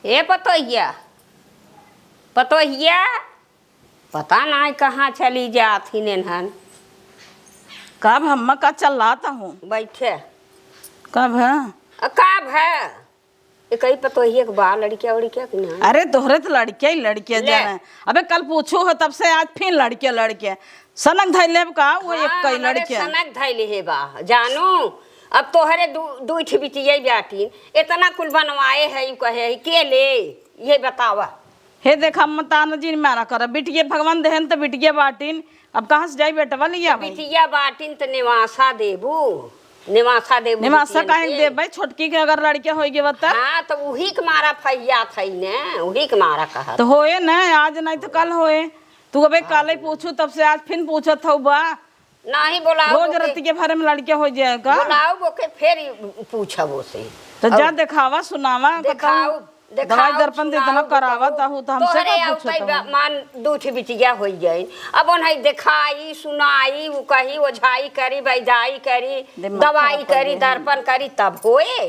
ए पतोहिया पतोहिया पता नहीं कहाँ चली जाती नेनहन। कब हम का चलाता हूँ बैठे कब है कब है एक ही पतोहिया के बाल लड़किया उड़किया कि नहीं। अरे तोहरे तो लड़किया ही लड़किया ले। जाने। अबे कल पूछो हो तब से आज फिर लड़किया लड़किया सनक धैले का वो एक कई लड़किया सनक धैले है बा जानू। अब तोहरे दूठ बिटिया बाटी इतना कुल बनवाए है कहे है के ले ये बतावा। हे देखा मताना जी मारा कर बिटिया भगवान देहन तो बिटिया बाटीन अब कहाँ से जाई बेटवा लिया बिटिया बाटीन तो निवासा देबू निवासा काहे दे भाई छोटकी के अगर लड़किया होई के बता। हाँ तो वही के मारा फैया थई ने वही के मारा कहा तो होए ना आज नहीं तो कल होए तू अबे कल ही पूछू तब से आज फिर पूछत हो बा नहीं बोलाओ रोज रत्ती के भरे में लड़किया हो जाएगा बोलाओ बोके फिर पूछबो से तो जा दिखावा सुनावा दिखाओ दवाई दर्पण तो इतना करावा ताहू तो हमसे का पूछत मान दूठ बिटिया हो जाई अब उन्हें दिखाई सुनाई वो कही ओझाई करी बैदाई करी दवाई करी दर्पण करी तब होए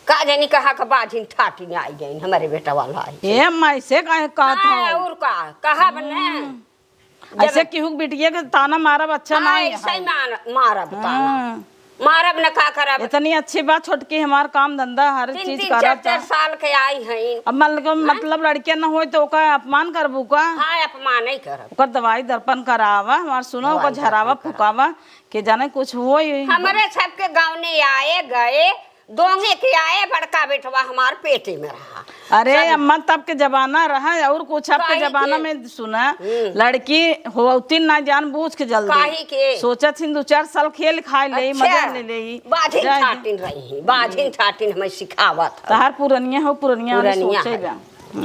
का जानी कहा का बाजिन ठाटी आई गई हमारे बेटा वाला आई ए माई से काहे का था और का कहा बने ऐसे केहू बिटिया के ताना मारब अच्छा नहीं ऐसे ही मारब ताना मारब न का करब। इतनी अच्छी बात छोटकी हमार काम धंधा हर चीज करब 4 साल के आई हैं अब मतलब लड़कियां ना होई तो ओका अपमान करबू का। हाँ अपमान नहीं करब ओकर दवाई दर्पण करावा हमार सुनो ओकर झरावा फुकावा के जाने कुछ होई। हमारे सबके गाँव ने आए गए दोंगे के आए बड़का बेटवा हमार पेटे में रहा। अरे अम्मा तब के जमाना रहा और कुछ अब के जमाना में सुना लड़की होती ना जान बूझ के जल्दी के सोचा थी 2-4 साल खेल खाए ले मजा ले ले बाजिन ठाटिन रही बाजिन ठाटिन हमें सिखावत तहार पुरनिया हो पुरनिया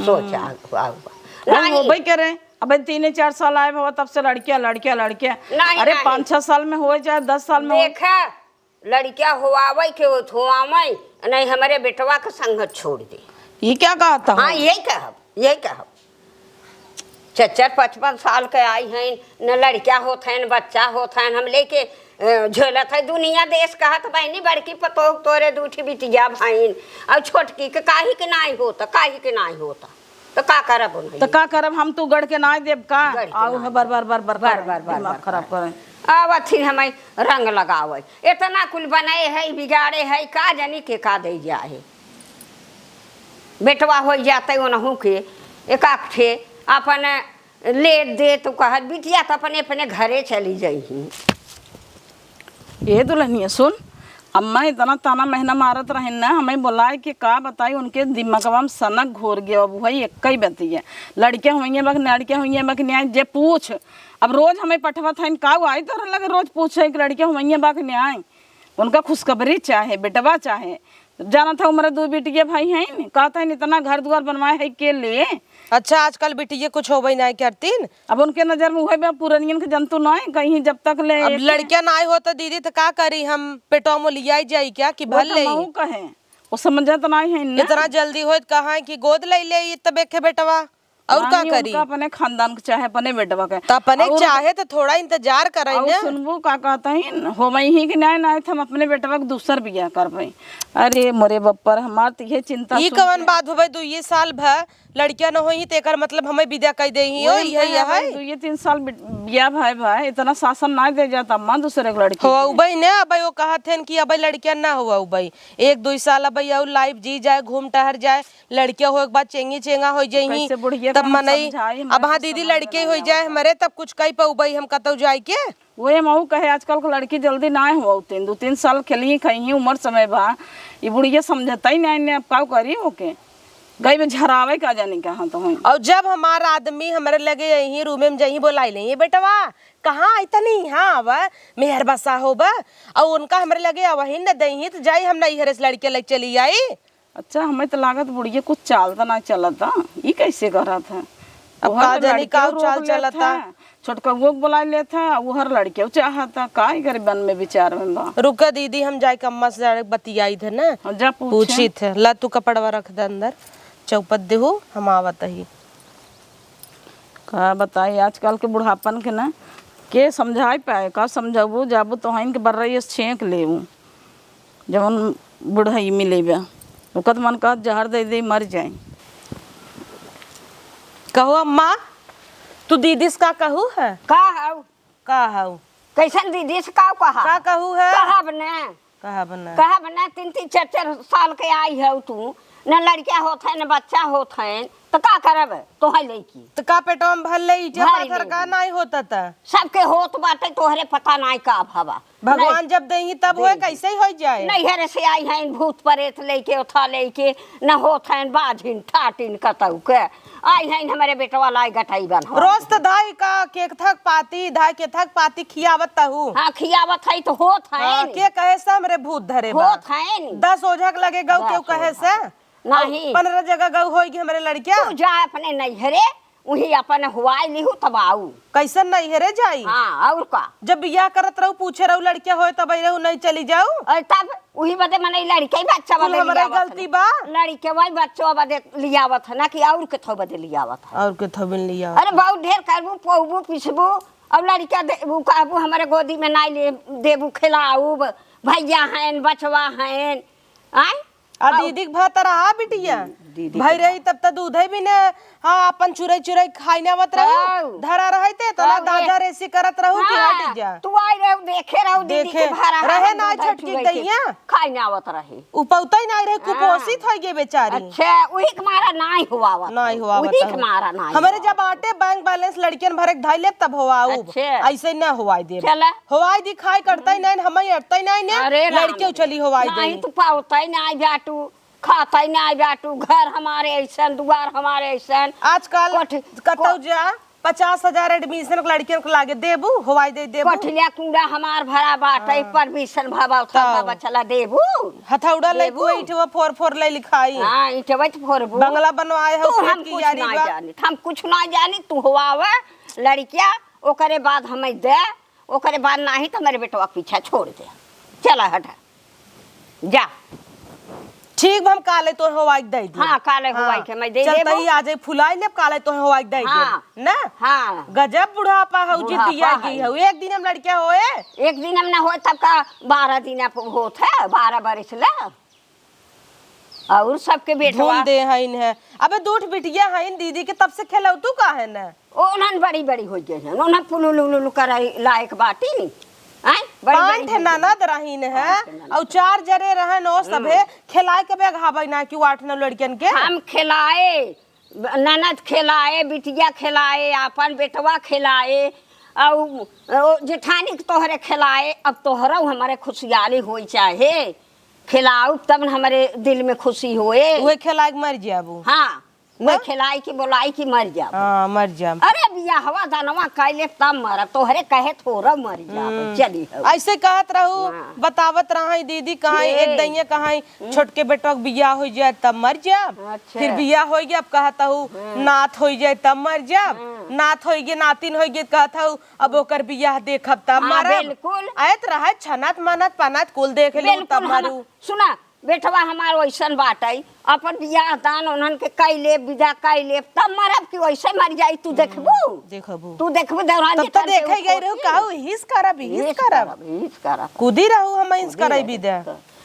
सोचा हो भाई करे अब 3-4 साल आए हो तब से लड़किया अरे 5-6 साल में हो जाए 10 साल में देखा लड़किया हुआवे के हुआवे नहीं हमारे बेटवा का संगत छोड़ दे ये क्या कहता। हाँ यही कहब 4-5 साल के आई हैं न लड़किया होत हैं न बच्चा होत हैं हम लेके झोलत है दुनिया देश कहत बहनी बड़की पतोह तोरे दूठी बिटिया भाईन और छोटकी के काहे के नहीं होता तो का करब हम तू गढ़ के ना देब का आउ है बार खराब करे आवत हमें रंग लगावे इतना कुल बनाए है बिगाड़े है का जानी के का दे जाए बेटवा हो जाते ओनहू के एकाक ठे अपन ले दे तो कहत बिटिया तो अपने घरे चली जाई। ये दुल्हनिया सुन अम्मा इतना ताना महीना मारत रहे ना हमें बुलाए कि का बताई उनके दिमागवा में सनक घोर गया अब वही एक ही बतिया लड़कियां हुई लड़कियां हुई न्याय जे पूछ अब रोज हमें पठवा था का आई तो लगे रोज पूछे कि लड़कियां हुई बाक न्याय उनका खुशखबरी चाहे बेटवा चाहे जाना था हमारे 2 बिटिया भाई हैं कहता है इतना घर द्वार बनवाए है के लिए। अच्छा आजकल बिटिया कुछ हो गई नहीं करतीन अब उनके नजर में हुए पुरनियन के जंतु नहीं कहीं जब तक ले अब लड़कियां ना हो तो दीदी तो का करी हम पेटो में लिया जाई क्या कि भल ले कहे वो समझा तो नहीं है इतना जल्दी हो कहा कि गोद ले ले तब के बेटवा और का करी अपने खानदान के चाहे अपने बेटवा के तो अपने चाहे तो थोड़ा इंतजार करे ना सुनबू का कहता है हो ही कि नहीं हम अपने बेटवा के दूसर बियाह कर पाई। अरे मोरे बप्पर हमार तो ये चिंता ये कवन बात हो भाई 2 साल भर लड़कियां न होई तेकर मतलब हमें विदा कर दे ही हो है 2-3 साल बियाह भाई इतना शासन ना दे जाता अम्मा दूसरे लड़की हो भाई ने अब वो कहत हैं कि अब लड़कियां ना हुआ भाई 1-2 साल अब और लाइफ जी जाए घूम टहर जाए लड़कियां हो एक बार चेंगी चेंगा हो जाई तब मनई अब हाँ दीदी लड़के हो जाए हमारे तब कुछ कही पाऊ भाई हम कतौ जाए के वो मऊ कहे आजकल के लड़की जल्दी ना हुआ 2-3 साल खेली कहीं उम्र समय बा ये बुढ़िया समझता ही नहीं अब का करी होके गई में झरावे का जाने कहाँ तो हुई। और जब हमारा आदमी हमारे लगे यही रूम में जही बोलाई ले बेटवा कहाँ आयता नहीं हाँ अब मेहर बसा हो बा और उनका हमारे लगे वही न दही तो जाई हम नहीं हरेस लड़के लग चली आई। अच्छा हमें तो लागत बुढ़िया कुछ चालता ना चलता ये कैसे करा था अब का जाने का चाल चलता छोटका वो बुला लेता वो हर लड़के चाहता का गरीबन में विचार में बा रुका दीदी हम जाए अम्मा से बतियाई थे ना जा पूछी थे ला तू कपड़वा रख दे अंदर चौपट देहू हम आवत ही का बताई आजकल के बुढ़ापन के ना के समझाई पाए का समझाबू जाबू तो हन के बर रही छेक ले जब बुढ़ाई मिले उकत मन कहत जहर दे दे मर जाए। कहो अम्मा, तू दीदी से का कहू है? का हऊ का हऊ? कैसन दीदी से का कहा का कहू है? कहब ने कहब ना। कहब ने 3-3 4-4 साल के आई है तू, न लड़का होत है न बच्चा होत है, तो का करब तोहे लईकी? तो का पेटवा में भर ले इटे भर पाथर ले। का नहीं होता था? सबके होत बाटे, तोहरे पता नहीं का भावा। भगवान जब देही तब होए, कैसे ही हो जाए? नैहर से आई हैं भूत प्रेत लेके उठा लेके, न होत हैं बाझिन ठाटिन कतऊ के आई हैं हमारे बेटवा लाई गटाई बन रोज तो धाई का केक थक पाती, धाई के थक पाती खियावत हूँ। हाँ खियावत है तो होत है के कहे से हमरे भूत धरे बा। होत है 10 ओझक लगे गऊ के कहे से नहीं 15 जगह गऊ होगी हमारे लड़किया। तू जा अपने नैहरे वही अपन हुआई लिहू तब आऊ। कैसन नहीं हेरे जाई? हाँ और का जब बियाह करत रहू पूछे रहू लड़किया होए तब रहू नहीं चली जाऊ। और तब वही बदे मने लड़के ही बच्चा कुल बदे हमरे लियावत गलती बा। लड़के वही बच्चों बदे लियावत है ना कि और के थो बदे लियावत है। और के थबिन लिया। अरे बहुत ढेर करबू पोबू पिसबू अब लड़का देबू कहबू हमारे गोदी में नहीं ले देबू खिलाऊ भैया हैं बचवा हैं आय आ दीदी के भात रहा बिटिया दीदी भाई रही तब तो दूध भी ने। हाँ अपन चुरई चुरई खाई नावत रहू आऊ। धरा रहते तो ना दादा रेसी करत रहू कि हट जा। तू आई रहू देखे रहू दीदी देखे, के भरा रहे ना छटकी दैया। खाई ना आवत रहे उपौता ही नहीं रहे कुपोषित हो गए बेचारी। अच्छा वही के मारा नहीं हुआवत नहीं हुआ वही के मारा नहीं हमारे जब आटे बैंक बैलेंस लड़कियन भरे धाई ले तब हुआ अच्छा। ऐसे न हुआई दे चला हुआई दी खाई करता ही नहीं हमें अटता ही नहीं अरे ने लड़के चली हुआई दे। नहीं तू पावता ही नहीं जाटू खाता ही नहीं जाटू घर हमारे ऐसन दुआर हमारे ऐसन आजकल कोठ- कतौ जा 50,000 एडमिशन लड़कियन को लागे देबू हुआई दे देबू। कोठलिया कूड़ा हमार भरा बाटे परमिशन भावा बाबा चला देबू हथौड़ा ले को इठवा फोर फोर ले लिखाई। हां इटवे तो फोरबू बंगला बनवाए हो तू हम कुछ नहीं जानी हम कुछ नहीं जानी तू हुआवे लड़किया ओकरे बाद हमें दे ओकरे बाद नहीं तो मेरे बेटवा पीछा छोड़ दे चला हटा जा ठीक हम काले तो हवाई दे दी। हाँ काले हुआई के मैं दे चलता देबो ही आज फुलाई ले काले तो हवाई दे हाँ। दे ना। हाँ गजब बुढ़ापा हो जी बुढ़ापा दिया है। गई हो एक दिन हम लड़किया होए। एक दिन हम ना हो तब का 12 दिन होत है 12 बरस ला और सबके बेटवा धूम दे हइन है। अबे दूठ बिटिया हइन दीदी के तब से खेलौ तू का है ना। ओनन बड़ी बड़ी हो गई है ओनन पुलुलुलु कराई लायक बाटी नी आय बड़ी पांच ठे ननद रहीन है और 4 जरे रहे नो सबे खिलाए के बेग हाबै ना कि 8-9 लड़कियन के। हम खिलाए ननद खिलाए बिटिया खिलाए अपन बेटवा खिलाए और जेठानी के तोहरे खिलाए अब तोहरा हमारे खुशहाली होई चाहे खिलाऊ तब न हमारे दिल में खुशी होए उहे खिलाए के मर जाबू। हाँ मैं खिलाई की बोलाई की मर जा हां मर जाब। अरे बिया हवा दानवा कैले तब मरब तोहरे कहे थोड़ा मर जा चली हो ऐसे कहत रहू हाँ। बतावत रही दीदी कहाँ एक दैया कहाँ छोटके बेटवा के बियाह हो जाए तब मर जाब। अच्छा। फिर बियाह हो गया अब कहता हूँ नाथ हो जाए तब मर जाब। नाथ हो गए नातिन हो गए कहता हूँ अब ओकर बियाह देखब तब हाँ, मरब। बिल्कुल। आयत रहा छनत मनत पनत कुल देख ले तब मरू। सुना बेटवा हमार वैसन बाटई अपन बियाह दान उन्हन के कैले विदा कैले तब मरब कि वैसे मर जाई तू देखबू देखबू तू देखबू दौरान तब तो देखे गई रहू कहू हिस करब हिस करब कूदी रहू हम हिस करई भी दे।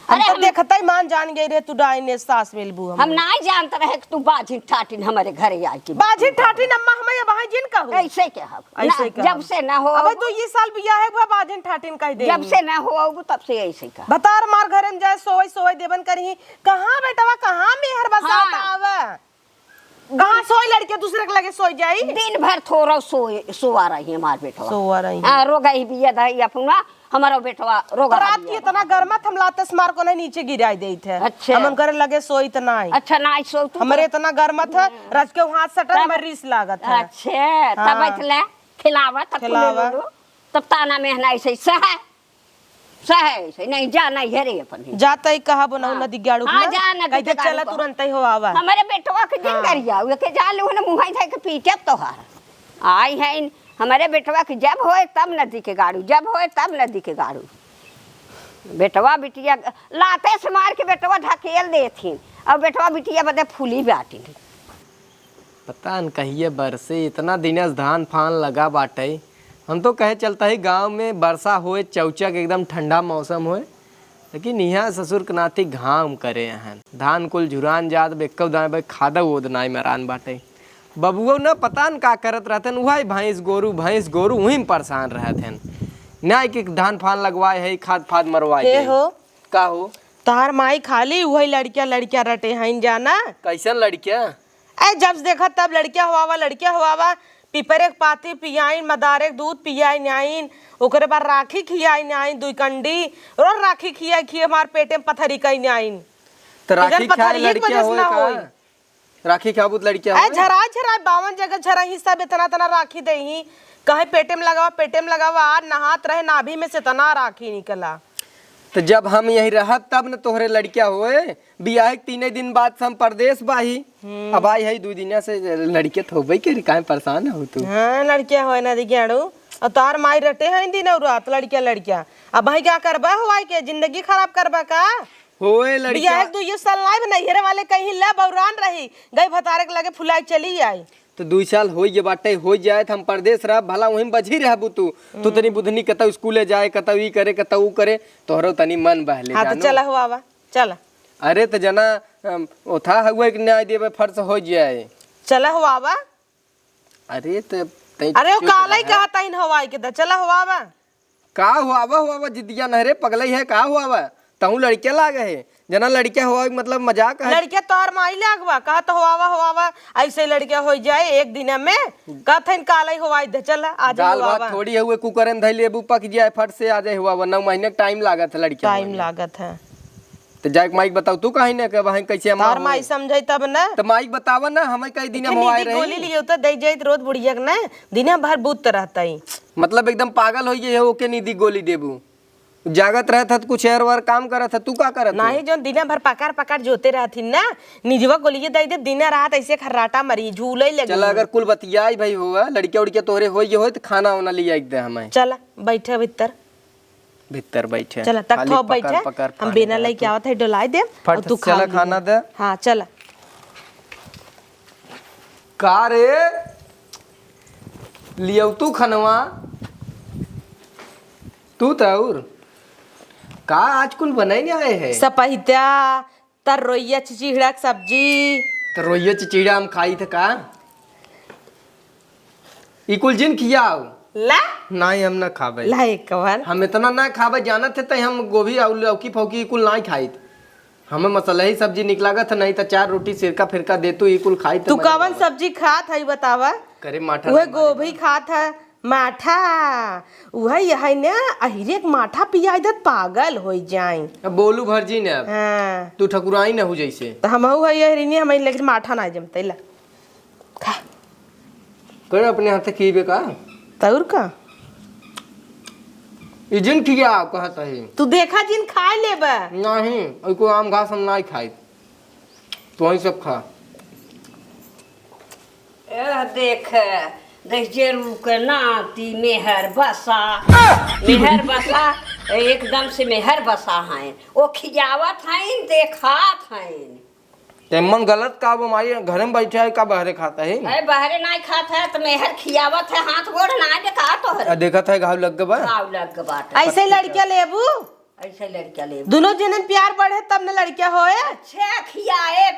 हम तो देखता ही मान जान गई रहे तू डाइने सास मिलबू हम नहीं जानते रहे कि तू बाजी ठाटिन हमारे घरे आई की बाजी ठाठी नम्मा हमें अब जिन कहू ऐसे के हम ऐसे ना, जब से ना हो अब तो ये साल बियाह है बाजिन ठाटिन कह दे। जब से ना हो तब से ऐसे का बता मार घरे में जाए सोई सोई देवन करही कहाँ बेटवा कहाँ मेहर बसात हाँ। आवे कहाँ सोई लड़के दूसरे के लगे सोई जाई दिन भर थोड़ा सोआ रही हमार बेटवा सोआ रही हाँ रोगा ही बिया दही अपना हमारा बेटवा रोगा रात की इतना गर्मा हम लातस मार को नहीं नीचे गिराई दी थे। अच्छा। हम करे लगे सोई तो नहीं अच्छा ना सो तू हमारे इतना गर्मा था रज के हाथ सटल में रीस लागत है। अच्छा तब हाँ। इतले खिलावा तब खिलावा। तब ताना में ना ऐसे सहे नहीं जा नहीं हेरे अपन जाता ही कहा बना नदी गाड़ू हाँ, जा नदी कहते के गाड़ू चला को। तुरंत ही हो आवा। हमारे बेटवा के दिन करिया उ के जा लू न मुहाई थे के पीटब तोहार आई है हमारे बेटवा के जब होए तब नदी के गाड़ू जब होए तब नदी के गाड़ू बेटवा बिटिया लाते से मार के बेटवा ढकेल देथिन और बेटवा बिटिया बदे फूली बाटी पता न कहिए बरसे इतना दिनस धान फान लगा बाटे हम तो कहे चलता ही गांव में वर्षा होए चौचक एकदम ठंडा मौसम होए लेकिन यहाँ ससुर के नाती घाम करे हैं धान कुल झुरान जात बेक्कव दाए भाई खादा वो नाई मरान बाटे बबुआ न पता न का करत रहते वही भैंस गोरू वहीं में परेशान रहते ना कि धान फान लगवाए है खाद फाद मरवाए के है। हो का हो तोहार माई खाली वही लड़किया रटे हैं जाना। कैसन लड़किया ऐ जब देखा तब लड़किया हुआवा पिपरे के पाती पियाइन मदारे के दूध पियाइन आइन ओकरे बाद राखी खियाइन आइन दुई कंडी और राखी खिया हमार पेटे में पथरी कइन आइन तो राखी इधर खाए पथरिये के लड़किया वजह से होए ना होई। का राखी खाबूत लड़किया ऐ होए झराय 52 जगह झरा ही सब इतना राखी दही कहे पेटे में लगावा आ नहात रहे नाभि में से तना राखी निकला। तो जब हम यही रहब तब न तोहरे लड़किया होए बियाह के 3 दिन बाद हम परदेश बाही अब आई है 2 दिन से लड़के थोबई के काहे परेशान हो तू। हाँ लड़किया होए ना दिखाड़ू और तार माई रटे हैं दिन और रात लड़किया अब भाई क्या करबा हवाई के जिंदगी खराब करबा का होए लड़किया बियाह 2 साल नहीं बनैहरे वाले कहीं ला बौरान रही गई भतारे के लगे फुलाई चली आई तो 2 साल हो ये बाटे हो जाए हम परदेश रह भला वहीं बजी रहबू तू तनी बुधनी कतौ स्कूले जाए कतौ ई करे कतौ ऊ करे तोहरो तनी मन बहले हाँ तो जानो। चला हुआ चला अरे तो जना ओथा हुए कि न्याय देवे फर्ज हो जाए चला हुआ अरे तो तई अरे वो चुप काला ही रह। कहता इन हवाई के चला हुआ का हुआ जिदिया नहरे पगलई है का हुआ तहू लड़के लागे है जना लड़किया हुआ मतलब मजाक है लड़किया तोहर माई लागवा कहा तो हुआ ऐसे लड़किया हो जाए एक दिन में कहते काला ही हवाई दे चला आज दाल भात थोड़ी हुए कुकर में धैले बू पक जाए फट से आ जाए हुआ 9 महीने का टाइम लागत है लड़किया टाइम लागत है तो जाके माइक बताओ तू कहीं ना के वहां कैसे हम तोहर माई समझे तब ना तो माइक बतावा ना हमें कई दिन मोबाइल नीदी गोली रही लियो तो दे जाइत रोज बुढ़िया के ना दिन भर बूत रहता ही मतलब एकदम पागल हो गई ओके नीदी गोली देबू जागत रहे था तो कुछ और वार काम करत था तू का करत नहीं जो दिन भर पकड़ जोते रहती ना निजवा गोलिए दे दे दिन रात ऐसे खर्राटा मरी झूले लगी चल अगर कुल बतियाई भाई हुआ लड़किया उड़किया तोहरे हो तो खाना वाना लिया एक दे हमें चला बैठे भीतर बैठे चला तक खाली थोप पकड़ बैठे पकड़ हम पानी बिना दे लई तू। के आवत है डोलाई दे फट और तू चला खा खाना दे हाँ चला का रे लियो तू खनवा तू तौर का आज कुल बनाई नहीं आए है सपहिता तर रोइया चिचिड़ा के सब्जी तो रोइया चिचिड़ा हम खाई थे का ई कुल जिन खियाओ ला नहीं हम ना खाबे ला एक बार हम इतना ना खाबे जानत थे तो हम गोभी और लौकी फौकी कुल नहीं खाई हमें मसाला ही सब्जी निकलागा था नहीं तो 4 रोटी सिरका फिरका दे तू ई कुल खाई तू कवन सब्जी खात है बतावा करे माठा वह गोभी खात है माठा वह यही ना अहिरे के माठा पिया दत पागल हो जाए अब बोलू भरजी ने अब हाँ तू ठकुराई न हो जैसे तो हम है यही हमें लेकिन माठा ना जमते ला खा कर अपने हाथ खीबे का तौर का ई जिन खिया कहत है तू देखा जिन खा लेबा नहीं और कोई आम घास हम नहीं खाई तो ही सब खा देख देख जरूर के नाती मेहर बसा एकदम से मेहर बसा हैं वो खिजावत हैं देखात हैं ते मन गलत का वो हमारे घर में बैठा है का बहरे खाता है अरे बहरे नहीं खात है तो मेहर खियावत है हाथ गोड़ ना देखा तो है देखा था घाव लग गया गाँव लग बाट ऐसे लड़किया लेबू ऐसे लड़किया ले दोनों जने प्यार बढ़े तब न लड़किया होए अच्छा खियाए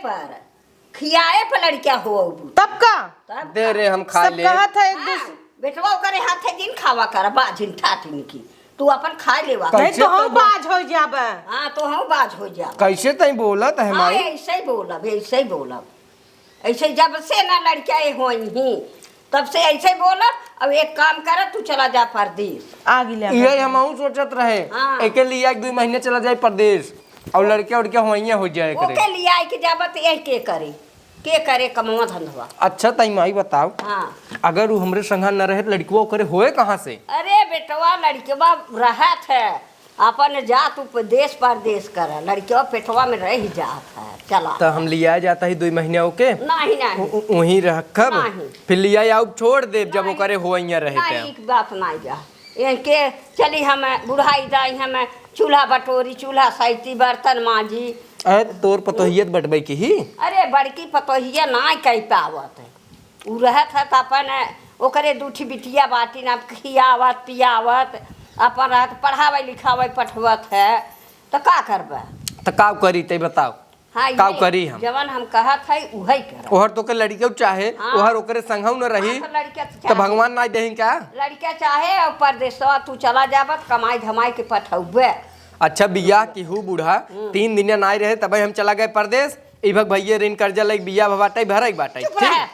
पर लड़किया हो तब का तब दे रे हम खा सब ले कहा था एक हाँ, दूसरे बेटवा करे हाथे दिन खावा कर बाजिन ठाटिन की तू अपन खा लेवा नहीं कैसे तो हम तब- बाज हो जाबा हाँ तो हम बाज हो जा कैसे तई बोला था हाँ हमारी ऐसे ही बोलब ऐसे जब से ना लड़किया हो ही तब से ऐसे बोलब अब एक काम कर तू चला जा परदेश आगे ले ये हम सोचत रहे हाँ। एक लिए 1-2 महीने चला जाए परदेश और लड़के उड़के होइया हो जाए करे ओके लिए आई के जाबत यही के करे कमवा धंधवा अच्छा तई माई बताओ हाँ अगर वो हमरे संगा न रहे लड़कियों करे होए कहाँ से अरे बेटवा लड़कवा रहत है अपन जात उपदेश परदेश कर लड़कवा पेटवा में रह जात है चला तो हम लिया जाता ही 2 महीने ओके नहीं वहीं रखब नहीं। फिर लिया आओ छोड़ दे जब वो करे होइया रहे नहीं एक बात नहीं जा इनके चली हम बुढ़ाई दाई हम चूल्हा बटोरी चूल्हा सैती बर्तन मांझी अरे तोर पतोहियत बटबै की ही अरे बड़की पतोहिया ना कह पावत है उ रहत है तो अपन ओकरे दूठी बिटिया बाटी ना खियावत पियावत अपन रहत पढ़ावे लिखावे पठवत है तो का करबा? तो का करी ते बताओ। हाँ का करी हम जवन हम कहत है वही कर। ओहर तो के लड़के चाहे हाँ। ओहर ओकरे संगहु न रही हाँ, तो लड़का तो भगवान ना देही क्या? लड़का चाहे और परदेसवा तू चला जाबत कमाई धमाई के पठौबे। अच्छा बियाह की हूँ बूढ़ा 3 दिन ना रहे तब हम चला गए परदेश। इभक भैया ऋण कर्जा लग बियाह बाटे भरई बाटे चुप रह।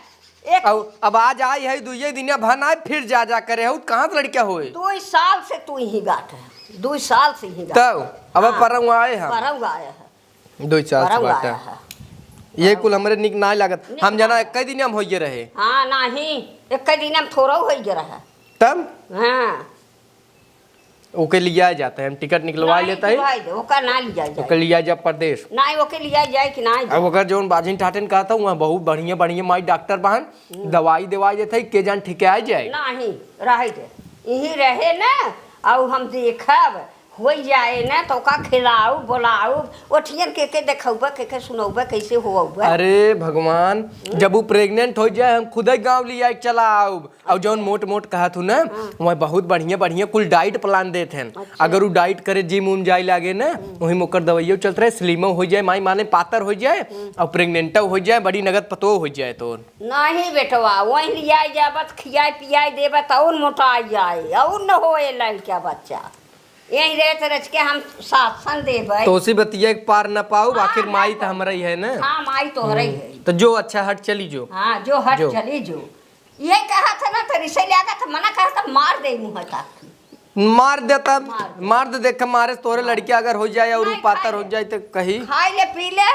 एक अब आज आई है 2 दिन भन आए फिर जा करे हो कहाँ से लड़का होए 2 साल से तू ही बाट है, 2 साल से ही तब अब परऊ आए हम परऊ आया है 2 साल से परऊ बाटे आया है। ये कुल हमरे निक ना लागत हम जना कई दिन हम होइए रहे हाँ नहीं एक दिन हम थोड़ा हो गया है। तब हाँ ओके लिया जाता है हम टिकट निकलवा लेता है ओकर ना लिया जाए ओके लिया जा परदेश नहीं ओके लिया जाए कि नहीं अब अगर जो बाजिन ठाटन कहता हूँ वहाँ बहुत बढ़िया बढ़िया माई डॉक्टर बहन दवाई दवाई देते के जान ठीक आ जाए नहीं रहे दे यही रहे ना और हम देखब हो जाए ना तो का खिलाऊ बोलाऊ ओठियन के देखौबा के सुनौबा कैसे होबा। अरे भगवान जब वो प्रेग्नेंट हो जाए हम खुद ही गाँव लिया चला आओ और जौन मोट मोट कहा तू ना वहाँ बहुत बढ़िया बढ़िया कुल डाइट प्लान देते हैं। अच्छा। अगर वो डाइट करे जिम उम जाए लागे ना वही मोकर दवाइयों चलते रहे स्लिमो हो जाए माई माने पातर हो जाए और प्रेग्नेंट हो जाए बड़ी नगद पतो हो जाए तो नहीं बेटवा वही लिया जाबत खियाई पियाई देबत और मोटा जाए और न होए लड़का बच्चा यही रेत रच के हम शासन देबै तो उसी बतिया एक पार न पाऊ आखिर माई तो हमरा ही है ना। हाँ माई तो रही है तो जो अच्छा हट चली जो हाँ जो हट चली जो ये कहा था ना तो रिसे लगा था मना कहा था मार दे मुँह का मार देता मार दे देख मारे तोरे लड़की अगर हो जाए और पातर हो जाए तो कही खाई ले पी ले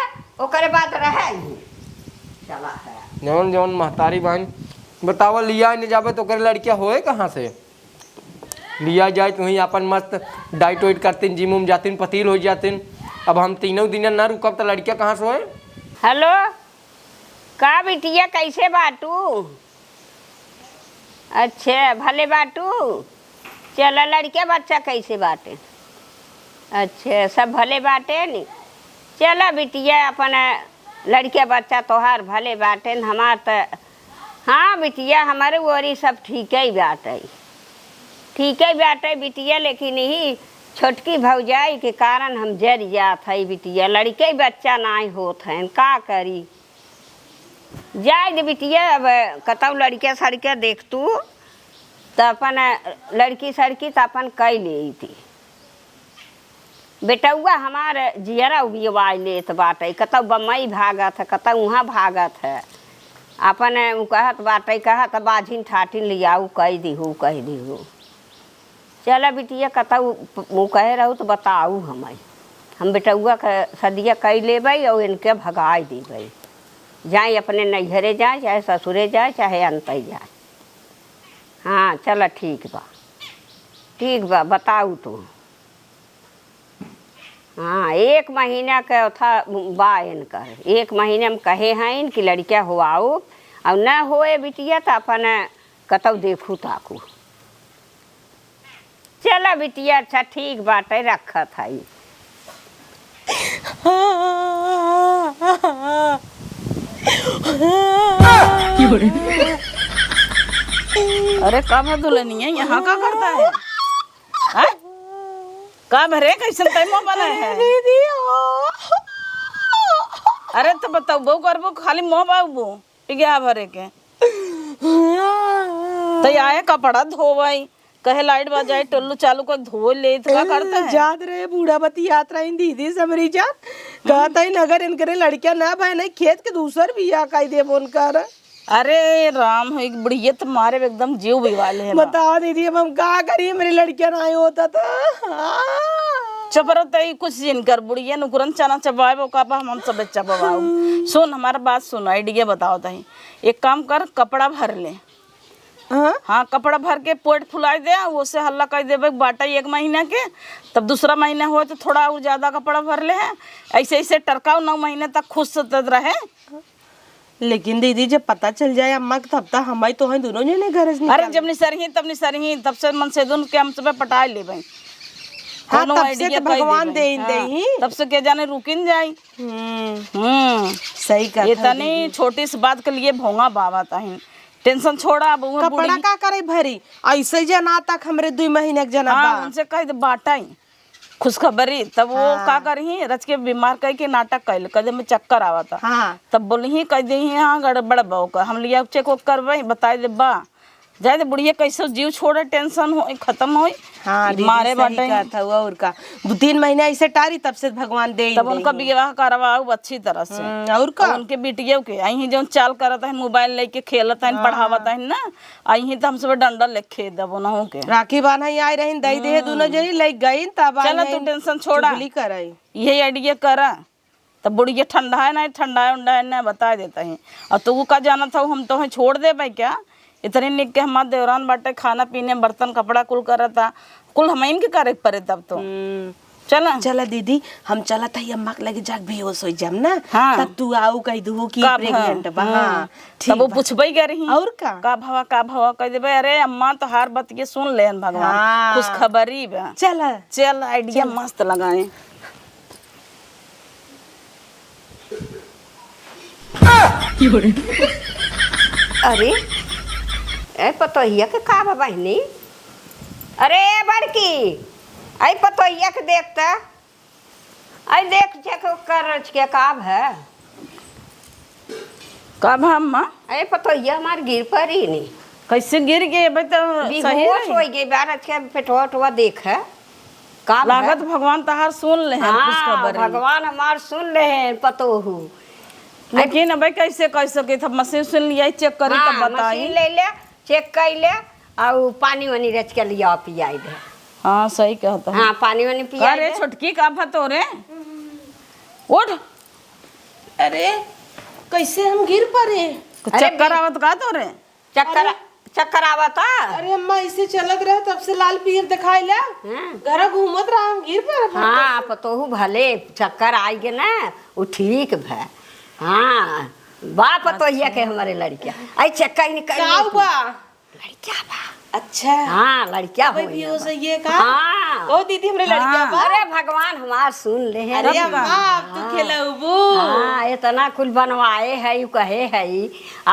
ओकरे बाद रहे ही चला है जौन जौन महतारी बहन बतावा लिया नहीं जाबे तो करे लड़कियां होए कहाँ से लिया जाए तो वहीं अपन मस्त डाइट वाइट करतीन जिम उम जातीन पतील हो जातीन। अब हम 3 दिन ना रुकब तो लड़कियां कहाँ से होए। हेलो का बिटिया कैसे बाटू? अच्छा भले बाटू चला लड़के बच्चा कैसे बाटे? अच्छा सब भले बाटे नी चला बिटिया अपन लड़के बच्चा तोहार भले बाटे हमार तो हाँ बिटिया हमारे वोरी सब ठीक ही बाटे ठीक है बाटे बिटिया लेकिन ही छोटकी भौजाई के कारण हम जर जात है बिटिया लड़के बच्चा नहीं होत हैं का करी जाए दे बिटिया। अब कतौ लड़के सड़के देख तू तो अपन लड़की सड़की तो अपन कई ले थी बेटौआ हमार जियरा उबियवा लेत बाटे कतौ बम्बई भागत है कतौ वहाँ भागत है अपन कहत बाटे कहत बाझिन ठाटिन लियाऊ कह दीहू चला बिटिया कतऊ मुँह कहे रहू तो बताऊ हम बेटौआ के सदिया कई लेबै और इनके भगाई देबै जाए अपने नैहरे जाए चाहे ससुरे जाए चाहे अंतई जाए। हाँ चला ठीक बा बताऊ तू। हाँ 1 महीना के था बा इनकर 1 महीने में कहे हैं कि लड़किया हुआऊ और न होए बिटिया तो अपन कतऊ देखू ताकू चला बिटिया अच्छा ठीक बाटे रखत है। अरे कब दुल्हनी है यहाँ का करता है कब रे कैसे टाइम बना है दीदी अरे तो बताओ बो करबो खाली मोह बाबू टिया भरे के तो आए कपड़ा धोवाई कहे लाइट बजाए टोल्लू चालू कर धो ले तो क्या करता है याद रहे बूढ़ा बती यात्रा इन दीदी समरी जान कहता ही नगर इनकरे लड़कियां ना भाई नहीं खेत के दूसर बिया काई दे बोन कर। अरे राम एक बुढ़िया तुम्हारे एकदम जीव बिवाले है बताओ दीदी अब हम क्या करिए मेरी लड़कियां ना होता था चुप रहो तई कुछ जिन कर बुढ़िया नुकुरन चना चबाए वो का हम सब चबाओ सुन हमारा बात सुन आइडिया बताओ तई एक काम कर कपड़ा भर ले। हाँ कपड़ा भर के पेट फुला दे उससे हल्ला कर दे बाटा 1 महीना के तब दूसरा महीना हो तो थोड़ा और ज्यादा कपड़ा भर ले है ऐसे ऐसे टरकाओ 9 महीने तक खुश रहे। लेकिन दीदी जब पता चल जाए अम्मा तब तक हमारी तो हैं दोनों जने घर नहीं। अरे जब निसरही तब से मन से दुन के हम सब पटा ले भाई। हाँ तब से तो भगवान दे ही तब से क्या जाने रुकिन जाए। सही कर इतनी छोटी सी बात के लिए भोंगा बाबा ताही टेंशन छोड़ा अब कपड़ा का करे भरी ऐसे जना तक हमरे 2 महीने के जना हाँ, उनसे कह दे बाटा ही खुशखबरी। तब वो का करही रच के बीमार कह के नाटक कैल कदे में चक्कर आवा था। हाँ तब बोलही कह दे हाँ गड़बड़ बा का हम लिया चेक वो करवाई बताए दे बा जाए दे बुढ़िया कैसे जीव छोड़े टेंशन हो खत्म हो हाँ दीदी, मारे सही बाटे कहा था वो और का 2-3 महीना ऐसे टारी तब से भगवान दे ही तब दे उनका विवाह करवाओ अच्छी तरह से और का उनके बिटिया के आई जो चाल करता है मोबाइल लेके खेलता है पढ़ावता है ना आई तो हम सब डंडा लेके दबो ना हो के राखी बांधा ही आई रही दई दे दोनों जनी ले गई तब चलो तू टेंशन छोड़ा चुगली कराई यही आइडिया करा तब बुढ़िया ठंडा है ना ठंडा है उंडा है ना बता देता है और तू का जाना था हम तो छोड़ दे भाई क्या इतने निक के हमारे देवरान बाटे खाना पीने बर्तन कपड़ा कुल करता कुल हम इनके करे पड़े तब तो चला चला दीदी हम चला था अम्मा के लगे जाग बेहोश हो जाम ना हाँ। तब तू आऊ कह दू कि का प्रेग्नेंट बा हां तब वो पूछबई कर रही और का भावा कह देबे अरे अम्मा तो हार बात ये सुन लेन भगवान हाँ। खुश खबरी बा चला चल आइडिया मस्त लगाए अरे ए पतोहिया के का बा बहनी अरे बड़की आई पतोहिया के देखता आई देख चेक कर के काब है का भा अम्मा अरे पतोहिया हमार गिर पर ही नहीं कैसे गिर गए भाई तो सही बेहोश रही। हो गई बार के पेटवा टवा देख है का लागत भगवान तहार सुन ले हैं खुश हाँ खबरी भगवान हमार सुन ले हैं पतोहू लेकिन भाई कैसे कह सके तब मशीन सुन लिया चेक करी तब हाँ, बताई मशीन ले ले चेक कर ले और पानी वानी रच के लिया पियाई दे हाँ सही कहता है हाँ पानी वानी पियाई अरे दे छोटकी का भतो रे उठ अरे कैसे हम गिर पड़े चक्कर आवत का तो रे चक्कर आवता अरे अम्मा ऐसे चलत रहे तब से लाल पीर दिखाई ला हाँ। घर घूमत रहा हम गिर पड़े हाँ पतोहू भले चक्कर आई गे ना वो ठीक भै हाँ बा पतोहिया के हमारे लड़किया आई चक्कर ही निकल का बा लड़किया बा अच्छा हाँ लड़किया हो भी हो सही है का हाँ ओ दीदी हमरे लड़किया बा अरे भगवान हमार सुन ले हैं अरे अम्मा अब तू खेलबू हाँ इतना कुल बनवाए है यू कहे है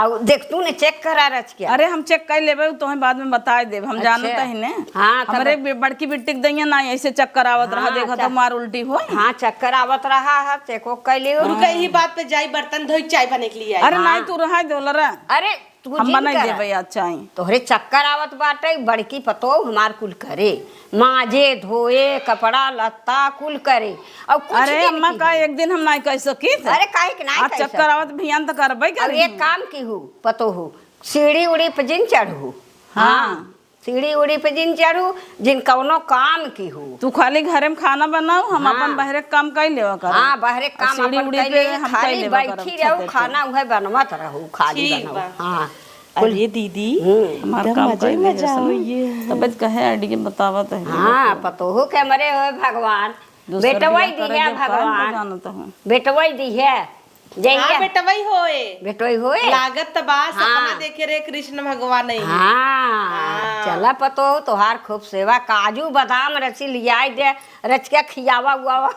और देख तू ने चेक करा रच के अरे हम चेक कर लेबे तो हम बाद में बता देब हम जानता ही ने हाँ, तब- हमरे बड़की बिट्टी के दैया ना ऐसे चक्कर आवत रहा देखा तो मार उल्टी हो हाँ चक्कर आवत रहा है चेको कैली रुका यही बात पे जाई बर्तन धोई चाय बने के लिए आई अरे नहीं तू रहा दोलरा अरे तू हम जिन बना कर। देबे अच्छा ही तोहरे चक्कर आवत बाटे बड़की पतो हमार कुल करे माजे धोए कपड़ा लत्ता कुल करे और कुछ अरे दिन अम्मा की का हो। एक दिन हम नहीं कह सकी अरे काहे के नहीं आज कैसे? चक्कर आवत भियान तो करबे अब कर एक काम की हूँ पतो हूँ सीढ़ी उड़ी पे जिन चढ़ू हाँ सीढ़ी उड़ी पे जिन चढ़ू जिन कौनो काम की हूँ तू खाली घरे में खाना बनाओ हम अपन बहरे के काम कर लेवा कर हाँ बाहरे काम सीढ़ी अपन उड़ी कैले पे हम खाली कैले बा बैठी करब, रहू छते पे। खाना उहे बनवत रहू खाली ठीक बनऊ बा। हाँ अरे दीदी हमारा एकदम काम मजे कर मजा होइए तबियत कहे आइडिया बतावत है हाँ पतोहू के मरे हुए भगवान दूसर बेटवाई बियाह दी करे है जब काहे भगवान ना जानता हूँ बेटवाई दी है हाँ जइया बेटा वही होए बेटवाई होए लागत त बा सपना हाँ। देखे रे कृष्ण भगवान नहीं हाँ चला पतो तोहार खूब सेवा काजू बादाम रची लियाई दे रच के खियावा उआवा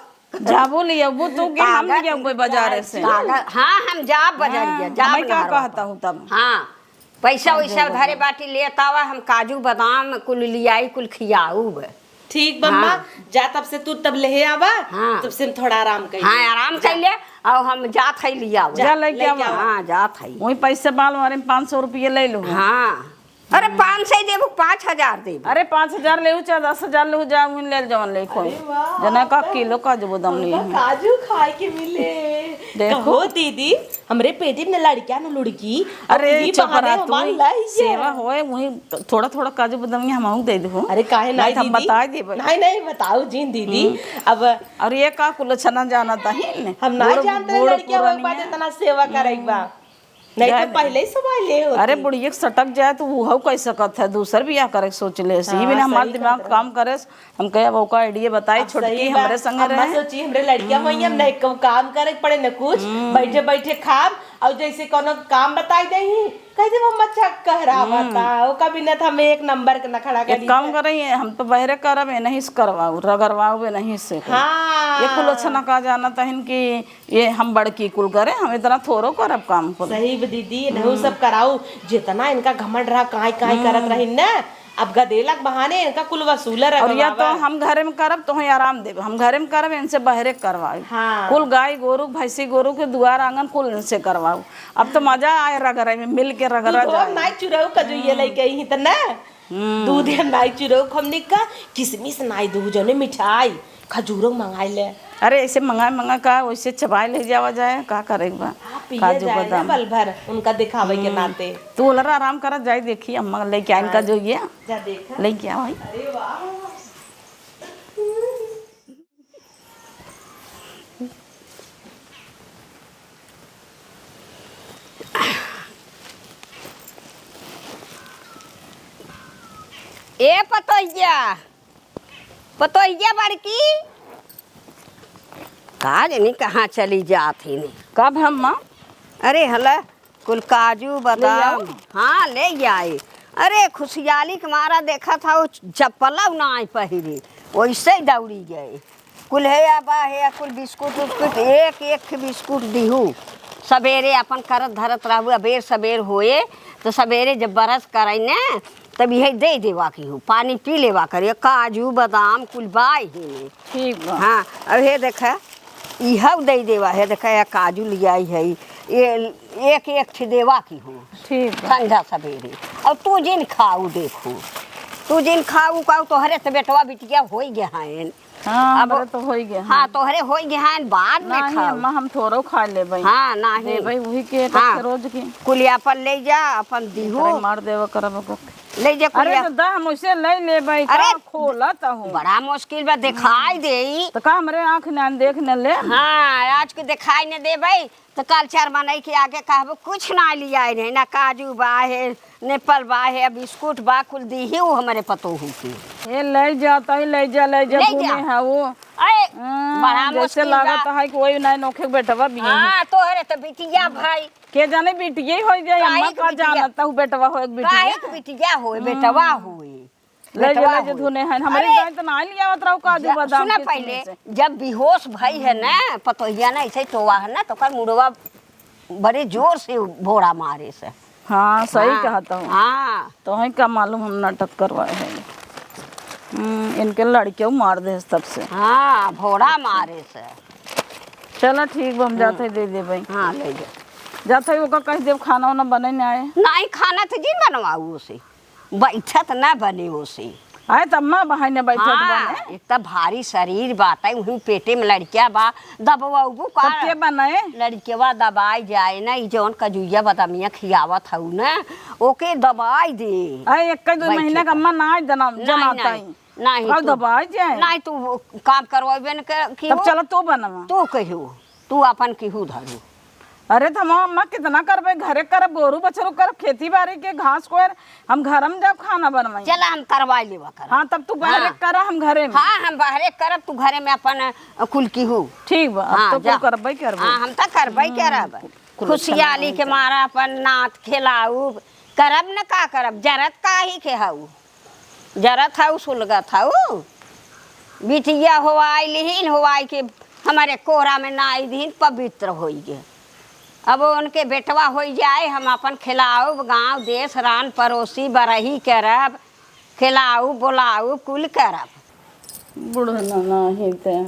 जाबो लिया वो तो के हम लिया कोई बाजार से कागज हाँ हम जाब बजरिया जाब मैं क्या नहरवा कहता हूँ तब हाँ पैसा वैसा धरे बाटी लेता हुआ हम काजू बादाम कुल लियाई कुल खियाऊ ठीक बम्मा जा तब से तू तब ले आवा हाँ। तब से थोड़ा आराम कर हाँ आराम कर ले और हम जात है लिया जा लेके आवा। हाँ जात है वही पैसे बाल मारे 500 रुपये ले लो हाँ अरे 500 देबू 5000 देबू अरे 5000 ले चाहे 10,000 ले जा वहीं ले जवन ले कोई जना का किलो काजू बादाम ले काजू खाए के मिले देखो। कहो दीदी हमरे पेटी में लड़किया न लुड़की अरे अपनी चुप बहाने रहा हमार तू लाई है। सेवा होए वही थोड़ा थोड़ा काजू बादाम हम दे दो अरे काहे नहीं हम दीदी बता दे भाई नहीं नहीं बताओ जी दीदी अब और ये का कुल छना जाना था ही हम नहीं जानते लड़किया वो बात इतना सेवा करेगा नहीं तो पहले ही सवाल ले होती। अरे बुढ़िया के सटक जाए तो वो कह सकत है दूसर भी क्या करे सोच ले सी भी हमारा दिमाग काम करे हम कहे वो का आइडिया बताई छोटकी हमरे संग रहे सोची हमरे लड़किया वही हम नहीं काम करे पड़े न कुछ बैठे बैठे खाम और जैसे कोनो काम बताई दही कह दे वो मच्छा कह रहा बता वो कभी न था मैं एक नंबर के न खड़ा कर एक काम करे हम तो बहरे करब नहीं से करवाऊ रगरवाऊ नहीं से हाँ ये कुल अच्छा ना कहा जाना था कि ये हम बड़की कुल करे हम इतना थोड़ो करब काम कुल सही दीदी नहीं सब कराऊ जितना इनका घमंड रहा काई काई करत रही न अब गदेलक बहाने इनका कुल वसूलर और या तो हम घरे में करब तो आराम देब, हम घरे में करब इनसे बहरे करवाई। हाँ। कुल गाय गोरू भैंसी गोरू के दुआर आंगन कुल इनसे करवाऊ। अब तो मजा आए रगड़े में, मिल के रगड़ा जाए। नाई चुराऊ का जो ये लेके आई त ना दूध है नाई चुराऊ हमने का किसमिस नाई दूध जने मिठाई खजूरों मंगाई ले। अरे ऐसे मंगा का वैसे चबाई ले जावा जाए, का करेगा काजू बादाम बल भर उनका दिखावे के नाते। तू बोला आराम करा जाए, देखी अम्मा लेके आइन का जो ये जा देखा लेके आ भाई। अरे वाह ए पतोहिया बड़की का जानी कहाँ चली जाती नहीं। कब अम्मा? अरे हला कुल काजू बादाम हाँ ले आए। अरे खुशहाली के मारा देखा था वो चप्पला ना आई पहिरी, वैसे ही दौड़ी गए। कुल है आबा है कुल बिस्कुट उस्कुट एक बिस्कुट दीहू। सवेरे अपन करत धरत रहू, अबेर सबेर होए तो सवेरे जब बरस करे न तब यही दे देवा की हूँ, पानी पी लेवा करिए। काजू बादाम कुल बाई ही नहीं। ठीक बा। हाँ अब हे देखा यह दे देवा है, देखा या काजू लिया है ये एक देवा की हूँ। ठीक ठंडा सवेरे। और तू जिन खाऊ देखू, तू जिन खाऊ काऊ तोहरे तो बेटवा बिटिया हो गया है। हाँ अब तो हो गया। हाँ तोहरे हो गया है, बाद में नहीं खाऊ। अम्मा हम थोड़ो खा ले भाई। हाँ नहीं भाई वही के हाँ। रोज की कुलिया पर ले जा अपन दीहू मार देवा करब को। ले जा अरे कुलिया। तो दा हम उसे ले भाई। अरे का खोला तो हूँ बड़ा मुश्किल बा दिखाई दे तो का हमरे आँख न देख न ले। हाँ आज के दिखाई न दे भाई तो कल चार बनाई के आगे कहबो कुछ ना लिया है ना काजू बा है नेपल बा है बिस्कुट बा कुल दी ही वो हमारे पतो हुई की। ये ले जाता ही ले जा घूमे है वो। अरे बड़ा जैसे मुश्किल लागत बा। है कि वही नए नोखे बेटवा भी है। हाँ तोहरे तो बिटिया भाई के जाने बिटिया ही हो जाए काहे अम्मा के का बिटिया? जानता हूँ बेटवा हो एक बिटिया। काहे के बिटिया होए बेटवा होए ले जा धुने हैं हमारे अरे, गाय तो ना लिया रहा काजू बादाम सुना के पहले से। जब बेहोश भई है ना पतोहिया ना ऐसे टोवा है ना तो कर मुड़वा बड़े जोर से भोरा मारे से। हाँ सही हाँ, कहता हूँ। हाँ तो है क्या मालूम हम नाटक करवाए हैं। इनके लड़कियों मार दे तब से। हाँ भोरा मारे से। चलो ठीक बा हम जाते ही दे दे भाई। हाँ ले जा जाते ही ओका कह देव खाना वाना बने न आए। नहीं खाना तो जी बनवाऊ उसे बैठत ना बने उसे। आए तो अम्मा बहाई ने बैठत हाँ बने। एक तो भारी शरीर बात है वही पेटे में लड़किया बा दबवाऊ का तब के बनाए लड़किया दबाई जाए ना जौन कजुया बदामिया खियावत हूँ ना ओके दबाई दे। आए एक दो महीना का अम्मा ना जनाता ही नहीं और दबाई जाए। नहीं तू काम करवाबे न तब चलो तो बनवा तू कहियो तू अपन केहू धरू। अरे तो हम अम्मा कितना करबे घरे करब गोरू बछरू करब खेती बाड़ी के घास कोर हम घर में जब खाना बनवाई। चला हम करवा लेवा कर। हाँ तब तू बाहर हाँ। कर हम घरे में। हाँ हम बाहरे करब तू घरे में अपन कुल केहू। ठीक बा हाँ, अब तो जा। करबे करबे। हाँ हम तो करबे करब खुशहाली के मारा अपन नाथ खिलाऊ करब न का करब जरत का ही के हऊ जरत हऊ सुलगत हऊ बिटिया होवाई लिहिन होवाई के हमारे कोरा में नाई दिन पवित्र हो गए। अब उनके बेटवा हो जाए हम अपन खिलाऊ गांव देश रान पड़ोसी बरही करब खिलाऊ बुलाऊ कुल करब। बुढ़ना नहीं थे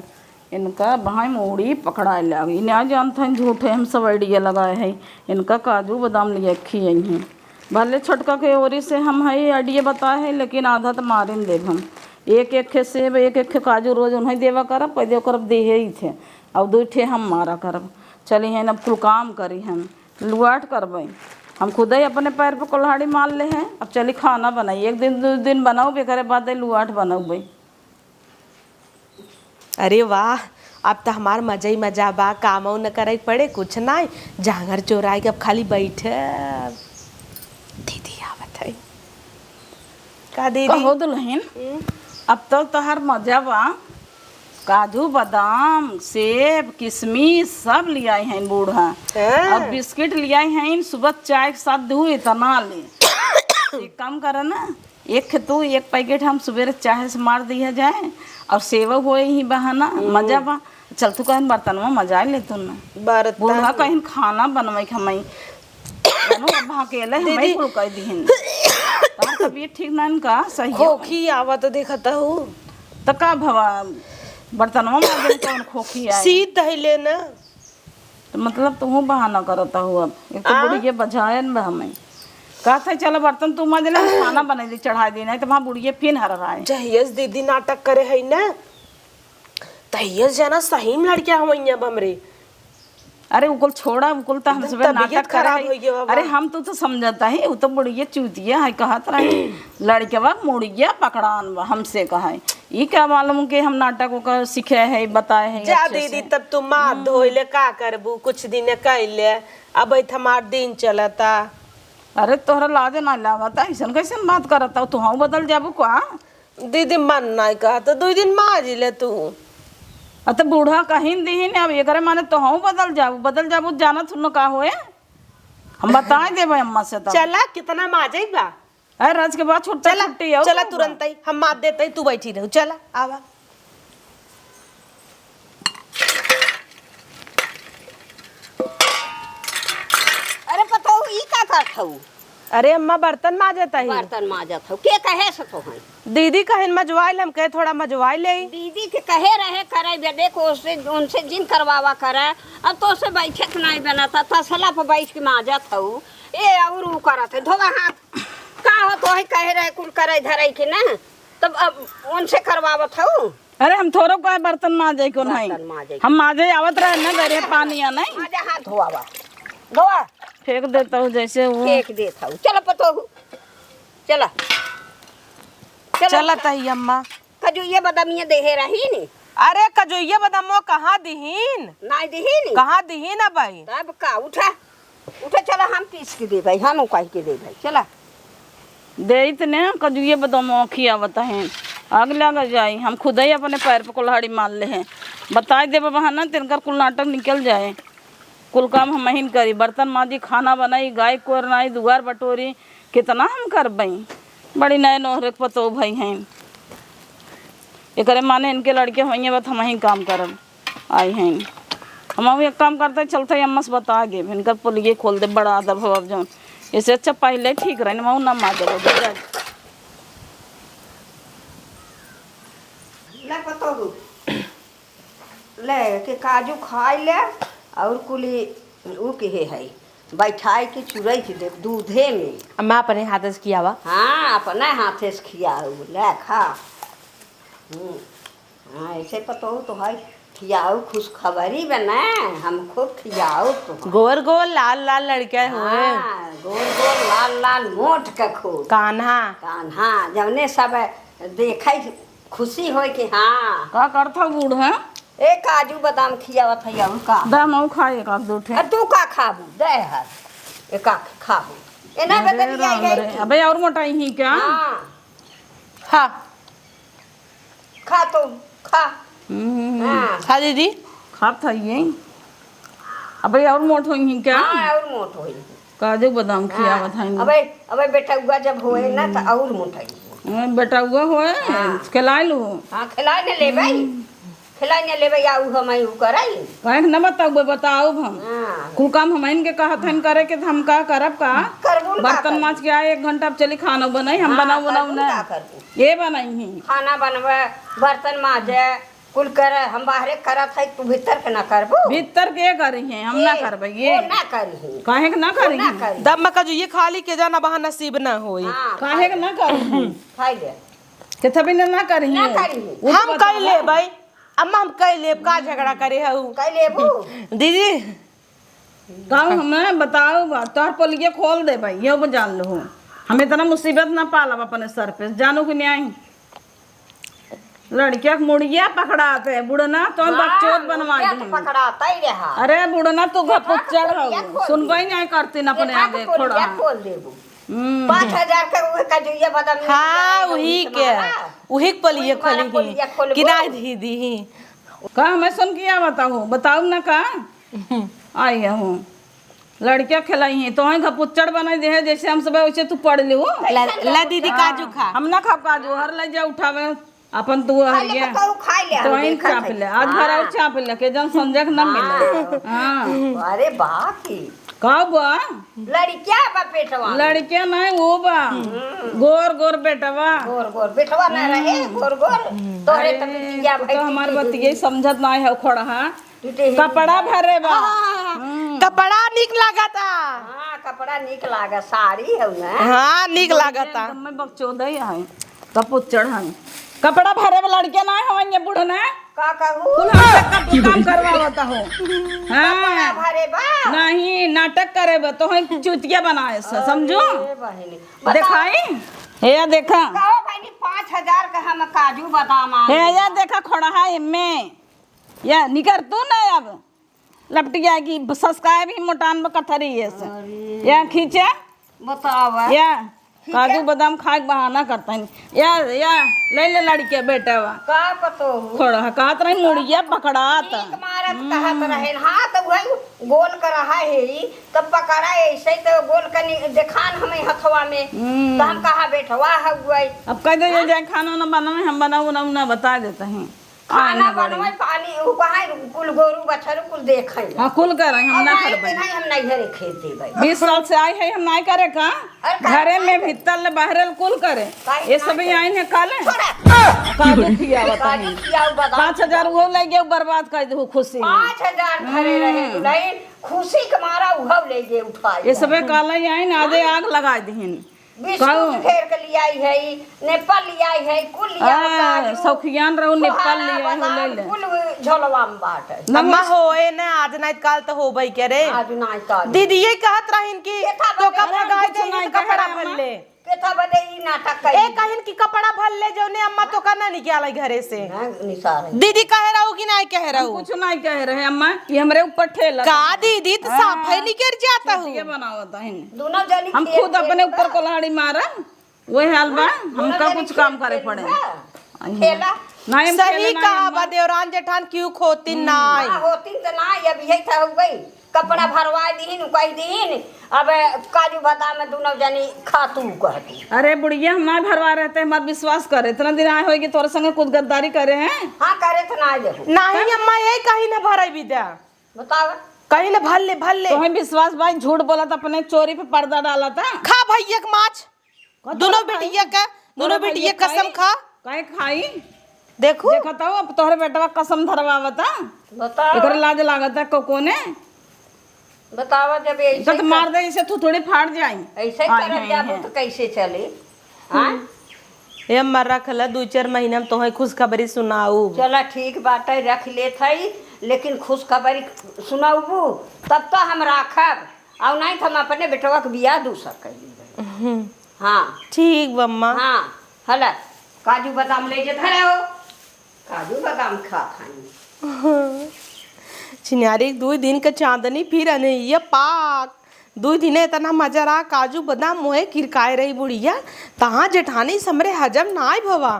इनका भाई मोड़ी पकड़ाए लगी ना जानते हैं झूठे हम सब आइडिया लगाए हैं इनका काजू बादाम लिए खिए हैं भले छोटका के ओरी से हम है आइडिया बताए हैं लेकिन आधा तो मारे देव हम एक सेब एक काजू रोज उन्हें देवा करब पैदे करब दे ही थे अब दो ठे हम मारा करब चली हैं अब कुल काम करी हम लुआट करब हम खुद ही अपने पैर पर कुल्हाड़ी मार ले हैं। अब चली खाना बनाई एक दिन 2 दिन बनाओ बेकरे बाद लुआट बनाऊ भाई। अरे वाह अब तो हमार मजा ही मजा बा काम न करे पड़े कुछ ना जांगर चोराए के अब खाली बैठे। दीदी आवत है का दीदी कहो दुल्हन अब तो तोहर मजा बा काजू बादाम सेब किशमिश सब ले आए हैं बूढ़ा और बिस्किट ले आए हैं सुबह चाय के साथ दू इतना ले। एक काम करे ना एक तू एक पैकेट हम सवेरे चाय से मार दिया जाए और सेवा होए ही बहाना मजा बा। चल तू कहीं बर्तन में मजा ले तू ना बूढ़ा कहीं खाना बनवाई खमाई अकेले हमें कुल कह दी तार तबीयत ठीक ना का सही है खोखी आवा तो देखता हूँ तो का भवा बर्तनवा माजे कौन खोखी आई सीत धैले ना। तो मतलब तू बहाना करता हूँ अब एक तो बुढ़िया बजायन बा हमें का था चलो बर्तन तू माजे ना खाना बना दी चढ़ा दी नहीं तो वहाँ बुढ़िया फिर हर रहा है जहियस दीदी नाटक करे है ना तहियस जाना सही में लड़किया हमैया बमरे। अरे उकुल छोड़ा उकुल तो हमसे तबीयत नाटक खराब करे हो गया बाबा। अरे हम तो समझता है वो तो बुढ़िया चूतिया है कहत रहे लड़के बा मुड़िया पकड़ान बा हमसे कहा है ये क्या मालूम कि हम नाटकों का सीखे है बताए हैं जा अच्छे दीदी से। तब तुम माथ धोइले का करबू कुछ दिन कैले अब हमार दिन चलता। अरे तोहरा लाजे ना लावता ऐसा कैसे बात करता तू हाँ बदल जाबू का दीदी मन नहीं कहा तो 2 दिन माज ले तू। तो बूढ़ा कहीं दी अब ये करे माने तो हाँ बदल जाबू जाना थुन का होए हम बता देबे अम्मा से तब चला कितना माजे बा अरे राज के बाद छुट्टी चला छुट्टी आओ चला तुरंत ही हम मार देते ही तू बैठी रहो चला आवा। अरे पतो ई का करत हूँ अरे अम्मा बर्तन माजता ही बर्तन माजत हूँ के कहे से तो है दीदी कहेन मजवाइल हम कहे थोड़ा मजवाइल ले। दीदी के कहे रहे करे बे देखो उससे उनसे जिन करवावा करे अब तो उसे बैठक नहीं बनाता तसला पर बैठ के माजत हूँ ए और वो करत है धोगा हाथ का हो तो है कहे रहे कुल करे धरे के ना तब अब उनसे करवावत हूँ अरे हम थोड़ो का बर्तन माजे को बर्तन नहीं माजे हम माजे आवत रहे ना घरे पानी आ नहीं माजा हाथ धोआवा धोआ फेंक देता हूँ जैसे वो एक देता हूँ चलो पतो हूँ चला चला तही अम्मा कजू ये बदमिया देहे रही नी अरे कजोइया बदामो कहाँ दिहीन नहीं देही नी कहाँ दिहीन अब भाई तब का उठा उठा चला हम पीस के दे भाई हम कह के दे भाई चला दे इतने कजुए बदम खियावत हैं आग लग जाई हम खुद ही अपने पैर पे कुल्हाड़ी मार ले हैं बताए दे बहाना तिनकर कुल नाटक निकल जाए कुल काम हम ही करी बर्तन माजी खाना बनाई गाय कोरनाई दुआर बटोरी कितना हम कर बई बड़ी नए नोहरे पतो भाई हैं ये करे माने इनके लड़के होइए बस हम ही काम करब आई हैं हम एक काम करते चलते अम्मा से बता गे इनकर पुलिये खोल दे बड़ा आदर भव जौन इससे अच्छा पहले ठीक रहे ना ना माजर ले पतो हूँ ले के काजू खाई ले और कुली ऊ के है बैठाई के चुरई के दे दूधे में अम्मा अपने हाथ से किया वा हाँ अपने हाथे से खियाऊ ले खा हाँ ऐसे पतो तो है खियाऊ खुशखबरी बना हम खूब खियाऊ तो गोर गोर लाल लाल लड़के हुए हाँ, गोल गोल लाल लाल मोट के खूब कान्हा कान्हा जवने सब देखे खुशी हो कि हाँ का करता बूढ़ है ए काजू बादाम खियावत है और का दाम खाए एक दो ठे और तू का खाबू दे हर एक खाबू ए ना बदलिया है अबे और मोटाई ही क्या हाँ हाँ खा तो खा हाँ हाँ दीदी खात था ये अबे और मोट होई ही क्या हाँ और मोट होई काजू बादाम खियावत है अबे अबे बेटा हुआ जब होए ना तो और मोटाई बेटा हुआ होए खिलाई लू हाँ खिलाए ने ले भाई खिलाए ने ले भाई आऊ हम आऊ कराई कहे न बताओ बताओ हम हाँ कुल काम हम के कहत हन करे के हम का करब का करबू ना बर्तन माज के आए 1 घंटा अब चली खाना बनाई हम बनाऊ बनाऊ ना का करबू ये बनाई ही खाना बनवे बर्तन माजे कुल कर हम बाहरे करत है तू भीतर के ना करबू भीतर के करी है हम ना करबे ये वो ना करी काहे के ना करी ना करी दम में कजो ये खाली के जाना बहा नसीब ना होई हाँ काहे के ना करी खाई ले के तभी ना करी ना करी हम कह ले भाई अम्मा हम कह ले का झगड़ा करे हऊ कह लेबू दीदी गाँव हमें बताओ बात तोहर पोलिये खोल दे भाई ये जान लो हम इतना मुसीबत ना पालब अपने सर पे जानो कि नहीं लड़किया के मुड़िया पकड़ाते बुढ़ना तो बच्चों बनवा दे पकड़ाता ही रहा अरे बुढ़ना तू घपुच्चड़ हो सुनबो ही नहीं करती ना अपने आगे थोड़ा खोल देबू 5,000 का वो कजुया बादाम हाँ वही के पलिए खोली ही कि ना दीदी का मैं सुन किया बताऊ ना का आई हूँ लड़किया खिलाई है तो घपुच्चड़ बना दे है जैसे हम सब वैसे तू पढ़ ली ला दीदी काजू खा हम ना खा काजू हर ले जा उठावे अपन तू हरिया खाई ले तो ही चाप ले आज भरा चाप ले के जन संजय ना मिले हाँ अरे बाकी का बा लड़किया बा पेटवा में। लड़के नहीं वो बा गोर गोर बेटवा गोर गोर बेटवा ना रहे गोर गोर तोरे तो बिटिया भाई तो हमार बतिये समझत नहीं है खोड़ा हाँ टूटे ही। कपड़ा भरे बा कपड़ा निक लागता। हाँ कपड़ा निक लागा साड़ी है ना। हाँ निक लागता। मैं बकचोद है कपुच्चड़ है कपड़ा भरे वाला लड़के नहीं होंगे बूढ़ ने का कहू कुल हमसे काम करवाता हो हाँ भरे बा नहीं नाटक करे बा तो हम चुतिया बनाए से समझो ए बहिनी दिखाई हे देखा कहो बहिनी 5000 का हम काजू बादाम आ हे या देखा खोड़ा है में या निकर तू ना अब लपटी जाएगी सस्काए भी मोटान में कथरी है से या खींचे बतावा या काजू बादाम खाए के बहाना करता है या ले ले लड़के बेटा वा का पतो खोड़ा कहत रही मुड़िया पकड़ात एक मारत कहत रहे हाँ तो वही गोल कर रहा है ही तब पकड़ा ऐसे तो गोल कनी देखान हमें हथवा में तो हम कहा बैठवा है वही अब कह दे ये जाए खाना ना बनावे हम बनाऊ ना बता देते हैं खाना बनवाई पानी उ कहा कुल गोरू बछरू कुल देखे हाँ कुल कर रहे हम ना करबे नहीं हम नहीं घरे खेत देबै 20 साल से आई है हम नहीं करे का घरे में भीतर बाहर कुल करे ये सब आई है काले काजू खिया काजू खियाऊ बादाम 5000 वो ले गए बर्बाद कर दे खुशी 5000 घरे रहे नहीं खुशी के मारा उहव ले गए उठाई ये सब काला आई ना आधे आग लगा दीन बिस्कुट घेर के लिए आई है नेपाल लिए आई है कुल लिया सौखियान रहू नेपाल लिए ले ले कुल झोलवा में बाटे अम्मा होए ना आज नहीं काल तो होबई के रे। आज नहीं तो दीदी ये कहत रहिन कि केथा तो बदे कपड़ा गाय कुछ दे नहीं कपड़ा कहे भर ले केथा बदे ई नाटक कई ए कहिन कि कपड़ा भर ले जौने अम्मा तो करना नहीं क्या घरे से निसार दीदी कह रहू कि नहीं कह रहू कुछ नहीं कह रहे अम्मा ये हमरे ऊपर ठेला का दीदी तो साफ है नहीं कर जाता हूँ ये बनावता है दोनों जनी हम खुद अपने ऊपर कुल्हाड़ी मारा वही हाल बा हमका कुछ काम करे पड़े खेला नहीं हम सही खेले कहा बा देवरान जेठान क्यों खोती नाई होती तो ना अब यही था हो गई कपड़ा भरवा दीन कह दीन अब काजू बादाम में दोनों जनी खातू कहती अरे बुढ़िया हम ना भरवा रहते हमारा विश्वास करे इतना दिन आए होगी तोरे संगे कुछ गद्दारी करे हैं हाँ करे तो ना देखो नहीं अम्मा यही कहीं न भरे विद्या बताओ कहीं न भर ले तो हमें विश्वास भाई झूठ बोला था अपने चोरी पे पर्दा डाला था खा भैया के माछ दोनों बेटिया का दोनों बेटिया कसम खा काहे खाई देखो देखा था अब तोहरे बेटवा कसम धरवावता बताओ इधर लाज लागता कोने बताओ जब ऐसे तो मार दे इसे तू थोड़ी फाड़ जाई ऐसे कर जाबो तो कैसे चले हाँ ये अम्मा रखला 2-4 महीना में तोहे खुशखबरी सुनाऊ चला ठीक बाटे रख ले थई लेकिन खुशखबरी सुनाऊ तब तो हम राखब और नहीं तो हम अपने बेटवा के बियाह दूसर कर हाँ ठीक बम्मा हाँ हला काजू बादाम ले जे धरे हो काजू बादाम खा खाई चिन्यारी 2 दिन के चांदनी फिर ये पाक 2 दिन इतना मजा रहा काजू बादाम मोहे किरकाए रही बुढ़िया तहाँ जेठानी समरे हजम नाई भवा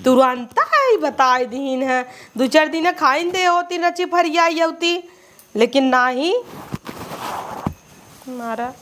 तुरंत ही बताए दीन है 2-4 दिन खाइन दे होती रची फरिया होती लेकिन ना ही मारा